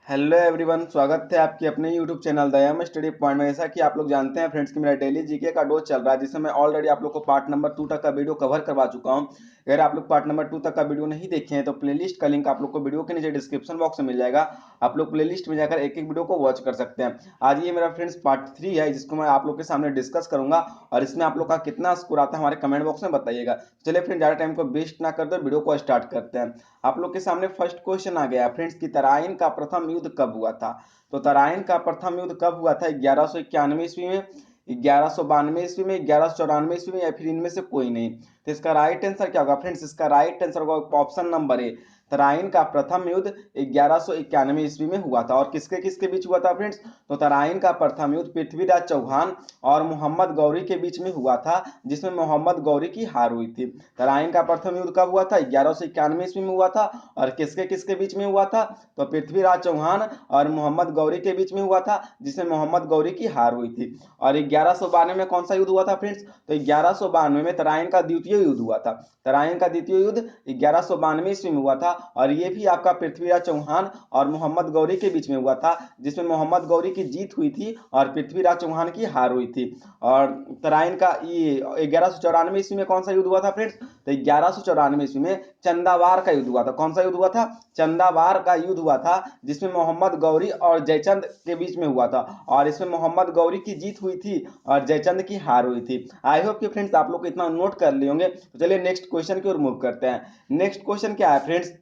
Hello everyone, स्वागत है आपके अपने यूट्यूब चैनल दयाम स्टडी पॉइंट में। जैसा कि आप लोग जानते हैं फ्रेंड्स कि मेरा डेली जीके का डोज चल रहा है, जिसमें मैं ऑलरेडी आप लोग को पार्ट नंबर 2 तक का वीडियो कवर करवा चुका हूं। अगर आप लोग पार्ट नंबर 2 तक का वीडियो नहीं देखे हैं तो प्लेलिस्ट का लिंक आप लोग को वीडियो के नीचे डिस्क्रिप्शन बॉक्स में मिल जाएगा। आप लोग प्लेलिस्ट में जाकर एक एक वीडियो को वॉच कर सकते हैं। आज ये मेरा फ्रेंड्स पार्ट 3 है, जिसको मैं आप लोग के सामने डिस्कस करूंगा और इसमें आप लोग का कितना स्कोर आता है हमारे कमेंट बॉक्स में बताइएगा। चलिए फ्रेंड, ज्यादा टाइम को वेस्ट ना कर दो, वीडियो को स्टार्ट करते हैं। आप लोग के सामने फर्स्ट क्वेश्चन आ गया फ्रेंड्स कि तराइन का प्रथम युद्ध कब हुआ था। तो तराइन का प्रथम युद्ध कब हुआ था? 1191 ईस्वी में, 1192 ईस्वी में, 1194 ईस्वी में, या फिर इनमें से कोई नहीं। तो इसका राइट आंसर क्या होगा फ्रेंड्स? इसका राइट आंसर होगा ऑप्शन नंबर ए। तराइन का प्रथम युद्ध 1191 ईस्वी में हुआ था। और किसके किसके बीच हुआ था फ्रेंड्स? तो तराइन का प्रथम युद्ध पृथ्वीराज चौहान और मोहम्मद गौरी के बीच में हुआ था, जिसमें मोहम्मद गौरी की हार हुई थी। तराइन का प्रथम युद्ध कब हुआ था? 1191 ईस्वी में हुआ था। और किसके किसके बीच में हुआ था? तो पृथ्वीराज चौहान और मोहम्मद गौरी के बीच में हुआ था, जिसमें मोहम्मद गौरी की हार हुई थी। और 1192 में कौन सा युद्ध हुआ था फ्रेंड्स? तो 1192 में तराइन का द्वितीय युद्ध हुआ था। तराइन का द्वितीय युद्ध 1192 ईस्वी में हुआ था, और ये भी आपका पृथ्वीराज चौहान और मोहम्मद गौरी के बीच में हुआ था, जिसमें मोहम्मद गौरी की जीत हुई थी और पृथ्वीराज चौहान की हार हुई थी। और तराइन का ये 1194 ईस्वी में कौन सा युद्ध हुआ था फ्रेंड्स? तो 1194 ईस्वी में चंदावार का युद्ध हुआ था। कौन सा युद्ध हुआ था? चंदावार का युद्ध हुआ था, जिसमें मोहम्मद गौरी और जयचंद के बीच में हुआ था। और इसमें मोहम्मद गौरी की जीत हुई थी और जयचंद की हार हुई थी। आई होप कि फ्रेंड्स आप लोग इतना नोट कर लिए होंगे। तो चलिए नेक्स्ट क्वेश्चन की ओर मूव करते हैं। नेक्स्ट क्वेश्चन क्या है फ्रेंड्स?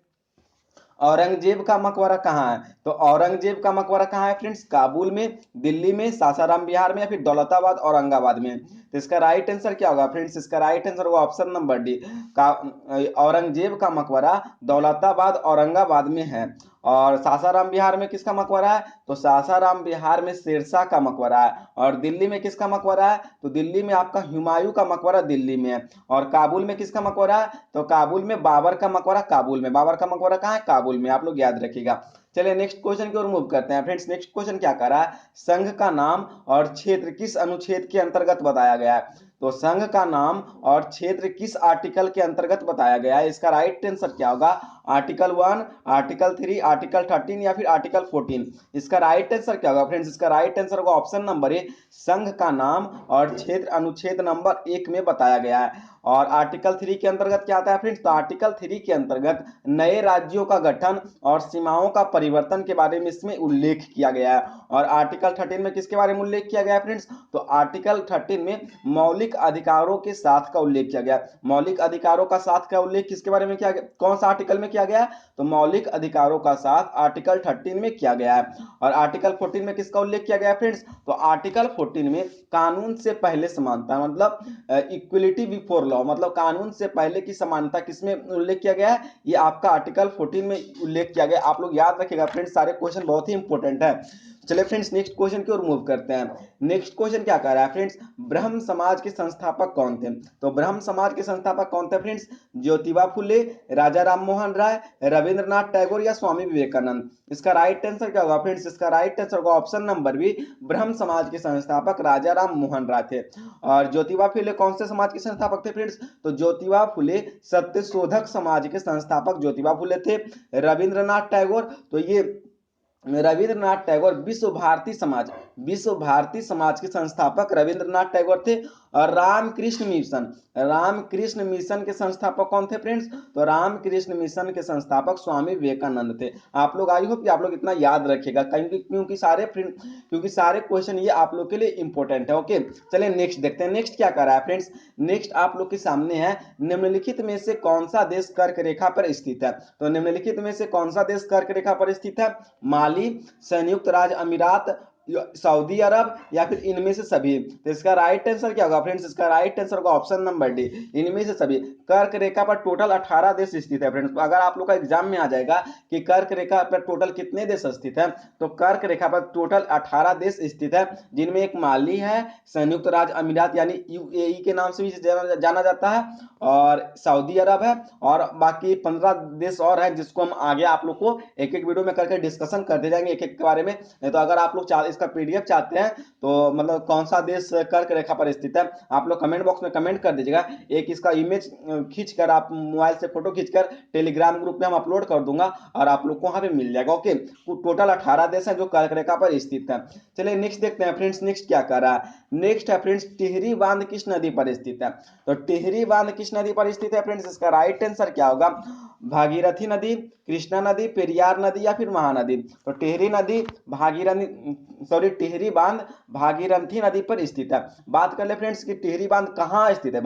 औरंगजेब का मकबरा कहाँ है? तो औरंगजेब का मकबरा कहाँ है फ्रेंड्स? काबुल में, दिल्ली में, सासाराम बिहार में, या फिर दौलताबाद औरंगाबाद में। तो इसका राइट आंसर क्या होगा फ्रेंड्स? इसका राइट आंसर होगा ऑप्शन नंबर डी। का औरंगजेब का मकबरा दौलताबाद औरंगाबाद में है। और सासाराम बिहार में किसका मकबरा है? तो सासाराम बिहार में शेरशाह का मकबरा है। और दिल्ली में किसका मकबरा है? तो दिल्ली में आपका हुमायूं का मकबरा दिल्ली में है। और काबुल में किसका मकबरा है? तो काबुल में बाबर का मकबरा काबुल में। बाबर का मकबरा कहाँ है? काबुल में। आप लोग याद रखिएगा। चलिए नेक्स्ट क्वेश्चन की ओर मूव करते हैं फ्रेंड्स। नेक्स्ट क्वेश्चन क्या कर रहा है? संघ का नाम और क्षेत्र किस अनुच्छेद के अंतर्गत बताया गया है? तो संघ का नाम और क्षेत्र किस आर्टिकल के अंतर्गत बताया गया है? इसका राइट आंसर क्या होगा? आर्टिकल 1, आर्टिकल 3, आर्टिकल 13, या फिर आर्टिकल 14। इसका राइट आंसर क्या होगा फ्रेंड्स? इसका राइट आंसर होगा ऑप्शन नंबर ए। संघ का नाम और क्षेत्र अनुच्छेद नंबर 1 में बताया गया है। और आर्टिकल 3 के अंतर्गत क्या आता है फ्रेंड्स? तो आर्टिकल 3 के अंतर्गत नए राज्यों का गठन और सीमाओं का परिवर्तन के बारे में इसमें उल्लेख किया गया है। और आर्टिकल 13 में किसके बारे में उल्लेख किया गया है फ्रेंड्स? तो आर्टिकल 13 में मौलिक अधिकारों के साथ का उल्लेख किया गया। मौलिक अधिकारों का साथ का उल्लेख किसके बारे में किया गया? कौन सा आर्टिकल में किया गया? तो मौलिक अधिकारों का साथ आर्टिकल 13 में किया गया है। और आर्टिकल 14 में किसका उल्लेख किया गया फ्रेंड्स? तो आर्टिकल 14 में कानून से पहले समानता, मतलब इक्वलिटी बिफोर लॉ, मतलब कानून से पहले की समानता किसमें उल्लेख किया गया है? ये आपका आर्टिकल 14 में उल्लेख किया गया। आप लोग याद रखिएगा फ्रेंड्स, सारे क्वेश्चन बहुत ही इंपॉर्टेंट है। चलिए फ्रेंड्स नेक्स्ट क्वेश्चन की ओर मूव करते हैं। नेक्स्ट क्वेश्चन क्या कह रहा है फ्रेंड्स? ब्रह्म समाज के संस्थापक कौन थे? तो ब्रह्म समाज के संस्थापक कौन थे फ्रेंड्स? ज्योतिबा फुले, राजा राम मोहन राय, रविंद्रनाथ टैगोर, या स्वामी विवेकानंद। इसका राइट आंसर क्या होगा फ्रेंड्स? इसका राइट आंसर होगा ऑप्शन नंबर बी। ब्रह्म समाज के संस्थापक राजा राम मोहन राय थे। और ज्योतिबा फुले कौन से समाज के संस्थापक थे फ्रेंड्स? तो ज्योतिबा फुले सत्यशोधक समाज के संस्थापक ज्योतिबा फुले थे। रविंद्रनाथ टैगोर, तो ये रविंद्रनाथ टैगोर विश्व भारती समाज के संस्थापक रविंद्रनाथ टैगोर थे। और रामकृष्ण मिशन के संस्थापक कौन थे फ्रेंड्स? तो रामकृष्ण मिशन के संस्थापक स्वामी विवेकानंद थे। आप लोग, आई होप कि आप लोग इतना याद रखिएगा, क्योंकि सारे क्वेश्चन ये आप लोग के लिए इंपॉर्टेंट है। ओके, चलिए नेक्स्ट देखते हैं। नेक्स्ट क्या कर रहा है फ्रेंड्स? नेक्स्ट आप लोग के सामने है, निम्नलिखित में से कौन सा देश कर्क रेखा पर स्थित है? तो निम्नलिखित में से कौन सा देश कर्क रेखा पर स्थित है? माली, संयुक्त राज्य अमीरात, सऊदी अरब, या फिर इनमें से सभी। तो इसका राइट आंसर क्या होगा फ्रेंड्स? इसका राइट आंसर होगा ऑप्शन नंबर डी, इनमें से सभी। कर्क रेखा पर टोटल 18 देश स्थित है फ्रेंड्स। अगर आप लोग का एग्जाम में आ जाएगा कि कर्क रेखा पर टोटल कितने देश स्थित है, तो कर्क रेखा पर टोटल 18 देश स्थित है, जिनमें एक माली है, संयुक्त राज्य अमीरात यानी यूएई के नाम से भी जाना जाता है, और सऊदी अरब है, और बाकी 15 देश और है, जिसको हम आगे आप लोग को एक एक वीडियो में करके डिस्कशन करते जाएंगे एक एक के बारे में। नहीं तो अगर आप लोग इसका पीडीएफ चाहते हैं तो मतलब कौन सा देश कर्क रेखा पर स्थित है, आप लोग कमेंट बॉक्स में कमेंट कर दीजिएगा। एक इसका इमेज खींचकर, आप मोबाइल से फोटो खींचकर टेलीग्राम ग्रुप में हम अपलोड कर दूंगा और आप लोग को वहां पे मिल जाएगा। ओके, टोटल 18 देश हैं जो कर्क रेखा पर स्थित है। चलिए नेक्स्ट देखते हैं फ्रेंड्स, नेक्स्ट क्या कर रहा है। नेक्स्ट है फ्रेंड्स, टिहरी बांध किस नदी पर स्थित है। तो टिहरी बांध किस नदी पर स्थित है फ्रेंड्स, इसका राइट आंसर क्या होगा, भागीरथी नदी, कृष्णा नदी, पेरियार नदी या फिर महानदी। तो टिहरी नदी टिहरी बांध भागीरथी नदी पर स्थित है। बात कर ले फ्रेंड्स कि टिहरी बांध कहाँ स्थित है।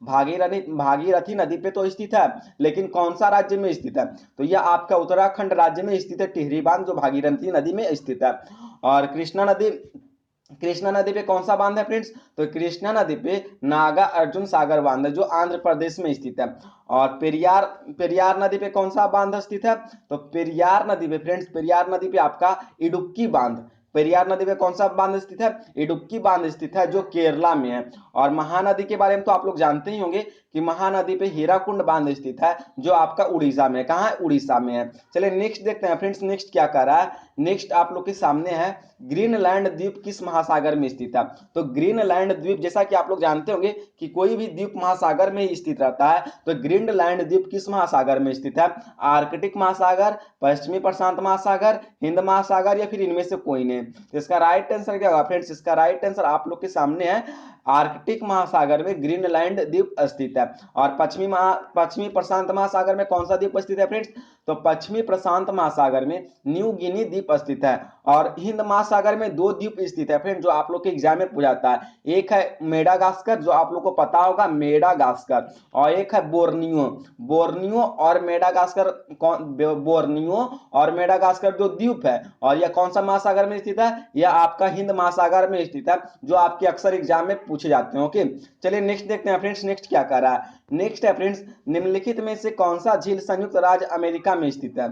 भागीरथी नदी पे तो स्थित है, लेकिन कौन सा राज्य में स्थित है, तो यह आपका उत्तराखंड राज्य में स्थित है टिहरी बांध, जो भागीरथी नदी में स्थित है। और कृष्णा नदी पे कौन सा बांध है फ्रेंड्स, तो कृष्णा नदी पे नागा अर्जुन सागर बांध है जो आंध्र प्रदेश में स्थित है। और पेरियार नदी पे कौन सा बांध स्थित है, तो पेरियार नदी पे फ्रेंड्स, पेरियार नदी पे आपका इडुक्की बांध, पेरियार नदी पे कौन सा बांध स्थित है, इडुक्की बांध स्थित है जो केरला में है। और महानदी के बारे में तो आप लोग जानते ही होंगे कि महानदी पे हीराकुंड बांध स्थित है जो आपका उड़ीसा में, कहाँ है, उड़ीसा में है। चलिए नेक्स्ट देखते हैं फ्रेंड्स, नेक्स्ट क्या कर रहा है। नेक्स्ट आप लोग के सामने है, ग्रीनलैंड द्वीप किस महासागर में स्थित है। तो ग्रीनलैंड द्वीप, जैसा कि आप लोग जानते होंगे कि कोई भी द्वीप महासागर में ही स्थित रहता है, तो ग्रीनलैंड द्वीप किस महासागर में स्थित है, आर्कटिक महासागर, पश्चिमी प्रशांत महासागर, हिंद महासागर या फिर इनमें से कोई नहीं। तो इसका राइट आंसर क्या होगा फ्रेंड्स, इसका राइट आंसर आप लोग के सामने है, आर्कटिक महासागर में ग्रीनलैंड द्वीप स्थित है। और पश्चिमी प्रशांत महासागर में कौन सा द्वीप स्थित है फ्रेंड्स, तो पश्चिमी प्रशांत महासागर में न्यू गिनी द्वीप स्थित है। और हिंद महासागर में दो द्वीप स्थित है फ्रेंड जो आप लोग के एग्जाम में पूछाता है, एक है मेडागास्कर जो आप लोग को पता होगा मेडागास्कर, और एक है बोर्नियो। बोर्नियो और मेडागास्कर, बोर्नियो और मेडागास्कर जो द्वीप है, और यह कौन सा महासागर में स्थित है, यह आपका हिंद महासागर में स्थित है जो आपके अक्सर एग्जाम में पूछे जाते हैं। ओके, चलिए नेक्स्ट देखते हैं फ्रेंड्स, नेक्स्ट क्या कर रहा है। नेक्स्ट है फ्रेंड्स, निम्नलिखित में से कौन सा झील संयुक्त राज्य अमेरिका में स्थित है।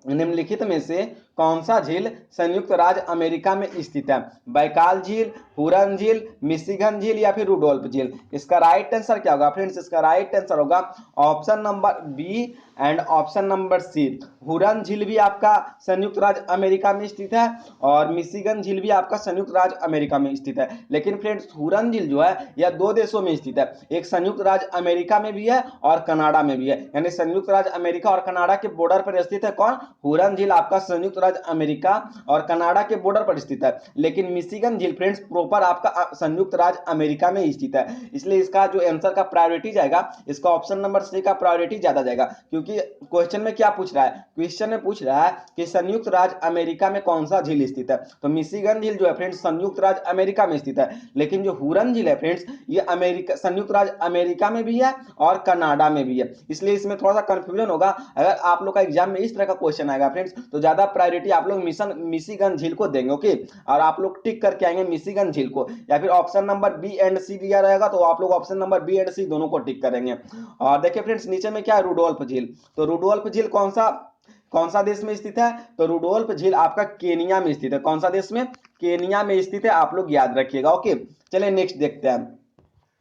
निम्नलिखित में से कौन सा झील संयुक्त राज्य अमेरिका में स्थित है, बैकाल झील, हुरन झील, मिशिगन झील या फिर रुडोल्फ झील। इसका राइट आंसर क्या होगा फ्रेंड्स, इसका राइट आंसर होगा option number B and option number C. Huron झील भी आपका संयुक्त राज्य अमेरिका में स्थित है और मिशिगन झील भी आपका संयुक्त राज्य अमेरिका में स्थित है। लेकिन फ्रेंड्स हुरन झील जो है यह दो देशों में स्थित है, एक संयुक्त राज्य अमेरिका में भी है और कनाडा में भी है, यानी संयुक्त राज्य अमेरिका और कनाडा के बॉर्डर पर स्थित है कौन, हुरन झील आपका संयुक्त राज्य अमेरिका और कनाडा के बॉर्डर पर स्थित है। लेकिन मिशिगन झील फ्रेंड्स प्रॉपर आपका संयुक्त राज्य अमेरिका में स्थित है, इसलिए इसका जो आंसर का प्रायोरिटी जाएगा, इसका ऑप्शन नंबर सी का प्रायोरिटी ज्यादा जाएगा। क्योंकि क्वेश्चन में क्या पूछ रहा है, क्वेश्चन में पूछ रहा है कि संयुक्त राज्य अमेरिका में कौन सा झील स्थित है, तो मिशिगन झील जो है फ्रेंड्स संयुक्त राज्य अमेरिका में स्थित है। लेकिन जो हुरन झील है फ्रेंड्स ये अमेरिका, संयुक्त राज्य अमेरिका में भी है और कनाडा में भी है, इसलिए इसमें थोड़ा सा कंफ्यूजन होगा। अगर आप लोग का एग्जाम में इस तरह का क्वेश्चन आएगा फ्रेंड्स तो ज्यादा प्रायोरिटी आप लोग मिशिगन झील को देंगे। ओके, और आप लोग टिक करके आएंगे मिशिगन झील को, या फिर ऑप्शन नंबर बी एंड सी दिया रहेगा तो आप लोग ऑप्शन नंबर बी एंड सी दोनों को टिक करेंगे। और देखिए फ्रेंड्स नीचे में क्या है, रुडोल्फ झील। तो रुडोल्फ झील कौन सा देश में स्थित है, तो रुडोल्फ झील आपका केनिया में स्थित है। कौन सा देश में, केनिया में स्थित है, आप लोग याद रखिएगा। ओके, चलिए नेक्स्ट देखते हैं।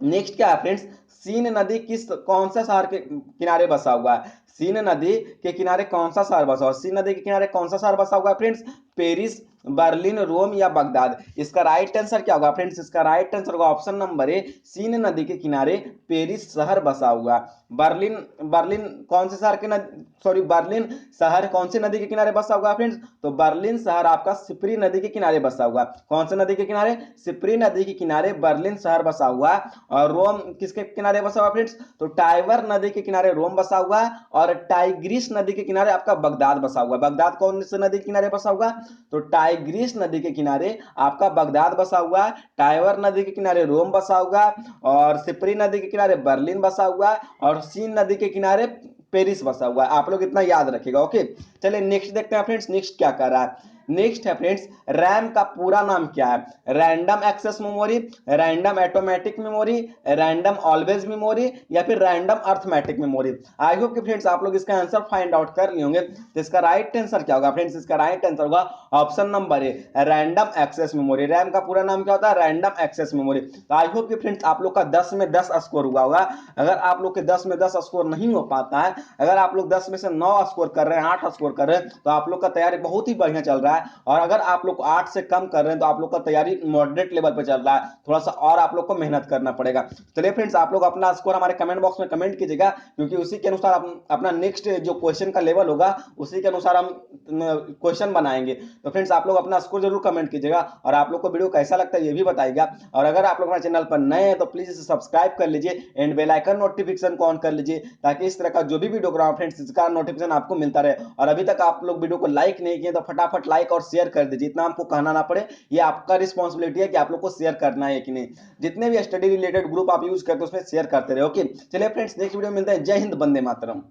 नेक्स्ट क्या है फ्रेंड्स, सीन नदी कौन सा शहर के किनारे बसा हुआ है। सीन नदी के किनारे कौन सा शहर बसा हुआ है, सीन नदी के किनारे कौन सा शहर बसा हुआ है फ्रेंड्स, पेरिस, बर्लिन, रोम या बगदाद। इसका राइट आंसर क्या होगा फ्रेंड्स, इसका राइट आंसर होगा ऑप्शन नंबर ए, सीन नदी के किनारे पेरिस शहर बसा हुआ। बर्लिन बर्लिन कौन से शहर के बर्लिन शहर कौन सी नदी के किनारे बसा हुआ फ्रेंड्स, तो बर्लिन शहर आपका सिप्री नदी के किनारे बसा हुआ। कौन सी नदी के किनारे, सिप्री नदी के किनारे बर्लिन शहर बसा हुआ। और रोम किसके किनारे बसा हुआ फ्रेंड्स, तो टाइबर नदी के किनारे रोम बसा हुआ है, और टाइग्रिस नदी के किनारे आपका बगदाद बसा हुआ। बगदाद कौन सी नदी के किनारे बसा हुआ, तो टाइग्रिस नदी के किनारे आपका बगदाद बसा हुआ है, टाइबर नदी के किनारे रोम बसा हुआ, और सिप्री नदी के किनारे बर्लिन बसा हुआ, और सीन नदी के किनारे पेरिस बसा हुआ है। आप लोग इतना याद रखिएगा। ओके, चलिए नेक्स्ट देखते हैं फ्रेंड्स, नेक्स्ट क्या कर रहा है। नेक्स्ट है फ्रेंड्स, रैम का पूरा नाम क्या है, random access memory, random automatic memory, random always memory या फिर random arithmetic memory. I hope कि फ्रेंड्स आप लोग इसका आंसर फाइंड आउट कर लिए होंगे। तो इसका राइट आंसर क्या होगा फ्रेंड्स, इसका राइट आंसर होगा option number A, random access memory. RAM का पूरा नाम क्या होता है, रैंडम एक्सेस मेमोरी। तो आई होप कि फ्रेंड्स आप लोग का 10 में 10 स्कोर हुआ होगा। अगर आप लोग के 10 में 10 स्कोर नहीं हो पाता है, अगर आप लोग 10 में से 9 स्कोर कर रहे हैं, 8 स्कोर कर रहे हैं, तो आप लोग का तैयारी बहुत ही बढ़िया चल रहा है। रहा है, और अगर आप लोग 8 से कम कर रहे हैं तो आप लोग का तैयारी मॉडरेट लेवल पे चल रहा है, थोड़ा सा और आप लोग को मेहनत करना पड़ेगा। चलिए फ्रेंड्स, आप लोग अपना स्कोर हमारे कमेंट बॉक्स में कमेंट कीजिएगा, क्योंकि उसी के अनुसार अपना नेक्स्ट जो क्वेश्चन का लेवल होगा उसी के अनुसार हम क्वेश्चन बनाएंगे। तो फ्रेंड्स, आप लोग अपना स्कोर जरूर कमेंट कीजिएगा, और आप लोग को वीडियो कैसा लगता है ये भी बताइएगा। और अगर आप लोग हमारे चैनल पर नए हैं तो प्लीज इसे सब्सक्राइब कर लीजिए एंड बेल आइकन नोटिफिकेशन को ऑन कर लीजिए, ताकि इस तरह का जो भी वीडियो बनाओ फ्रेंड्स इसका नोटिफिकेशन आपको मिलता रहे। और अभी तक आप लोग वीडियो को लाइक नहीं किए तो फटाफट लाइक और शेयर कर दीजिए, इतना हमको कहना ना पड़े, ये आपका रिस्पॉन्सिबिलिटी है कि आप लोग को शेयर करना है कि नहीं। जितने भी स्टडी रिलेटेड ग्रुप आप यूज करते हैं उसमें शेयर करते रहे। ओके, चलिए फ्रेंड्स, नेक्स्ट वीडियो में मिलते हैं। जय हिंद, वंदे मातरम।